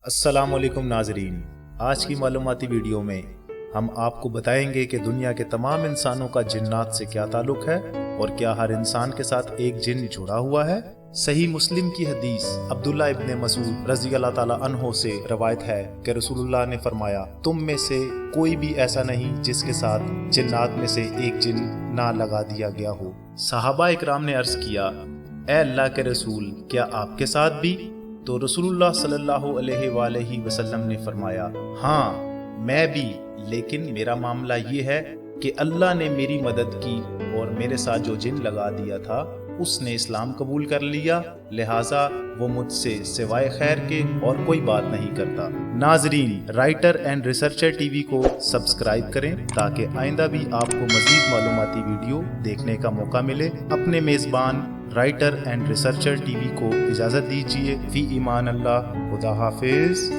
अस्सलामुअलैकुम नाजरीन, आज की मालूमाती वीडियो में हम आपको बताएंगे कि दुनिया के तमाम इंसानों का जिन्नात से क्या ताल्लुक है और क्या हर इंसान के साथ एक जिन जुड़ा हुआ है। सही मुस्लिम की हदीस अब्दुल्ला इब्ने मसूद रज़ी अल्लाह ताला अन्हो से रवायत है कि रसूलुल्लाह ने फरमाया, तुम में से कोई भी ऐसा नहीं जिसके साथ जिन्नात में से एक जिन ना लगा दिया गया हो। सहाबा इकराम ने अर्ज किया, ए अल्लाह के रसूल, क्या आपके साथ भी? तो रसूलुल्लाह सल्लल्लाहु अलैहि वसल्लम ने फरमाया, हाँ मैं भी, लेकिन मेरा मामला ये है कि अल्लाह ने मेरी मदद की और मेरे साथ जो जिन लगा दिया था उसने इस्लाम कबूल कर लिया, लिहाजा वो मुझसे सिवाय खैर के और कोई बात नहीं करता। नाजरीन, राइटर एंड रिसर्चर टीवी को सब्सक्राइब करें ताकि आइंदा भी आपको मजीद मालूमाती वीडियो देखने का मौका मिले। अपने मेज़बान राइटर एंड रिसर्चर टीवी को इजाज़त दीजिए। फी ईमान अल्लाह, खुदा हाफिज।